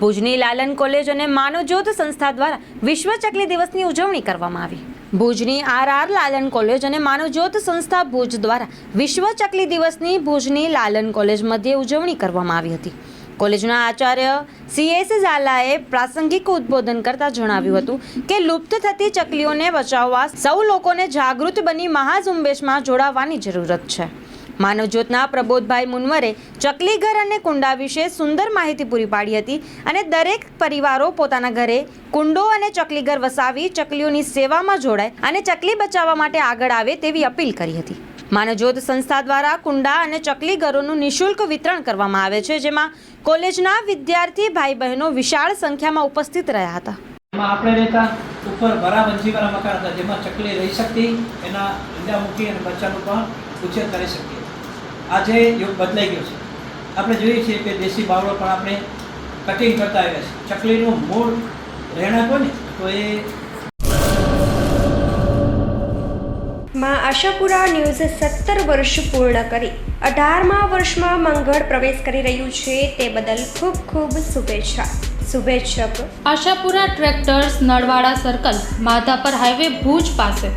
ભુજની લાલન કોલેજ અને માનવજ્યોત સંસ્થા દ્વારા વિશ્વ ચકલી દિવસની ઉજવણી કરવામાં આવી। ભુજની આર લાલન કોલેજ અને માનવજ્યોત સંસ્થા ભુજ દ્વારા વિશ્વ ચકલી દિવસની ભુજની લાલન કોલેજ મધ્યે ઉજવણી કરવામાં આવી હતી। કોલેજના આચાર્ય CS ઝાલાએ પ્રાસંગિક ઉદ્બોધન કરતા જણાવ્યું હતું કે લુપ્ત થતી ચકલીઓને બચાવવા સૌ લોકોને જાગૃત બની મહાઝુંબેશમાં જોડાવાની જરૂરત છે। માનવજ્યોતના પ્રબોધભાઈ મુનવરે ચકલી ઘર અને કુંડા વિશે સુંદર માહિતી પૂરી પાડી હતી અને દરેક પરિવારો પોતાના ઘરે કુંડો અને ચકલી ઘર વસાવી ચકલીઓની સેવામાં જોડાય અને ચકલી બચાવવા માટે આગળ આવે તેવી અપીલ કરી હતી। માનવજ્યોત સંસ્થા દ્વારા કુંડા અને ચકલી ઘરોનું નિઃશુલ્ક વિતરણ કરવામાં આવે છે, જેમાં કોલેજના વિદ્યાર્થી ભાઈ બહેનો વિશાળ સંખ્યામાં ઉપસ્થિત રહ્યા હતા। આપણે રહેતા ઉપર ભરાવંજીવાળા મકાન હતા, જેમાં ચકલી રહી શકતી, એના ઈંડા મૂકી અને બચ્ચાનું પણ ઉછેર કરી શકીએ। આજે યુગ બદલાઈ ગયો છે। આપણે જોઈએ છીએ કે દેશી બાવળો પણ આપણે કટિંગ કરતા આવ્યા છે। ચકલીનું મૂળ રહેણાંક હોય ને તો એ માં આશાપુરા ન્યૂઝ 17 વર્ષ પૂર્ણ કરી 18મા વર્ષમાં મંગળ પ્રવેશ કરી રહ્યું છે, તે બદલ ખૂબ ખૂબ શુભેચ્છા। શુભેચ્છક Ashapura tractors, Nalwada circle, Madhapar highway, Bhuj પાસે।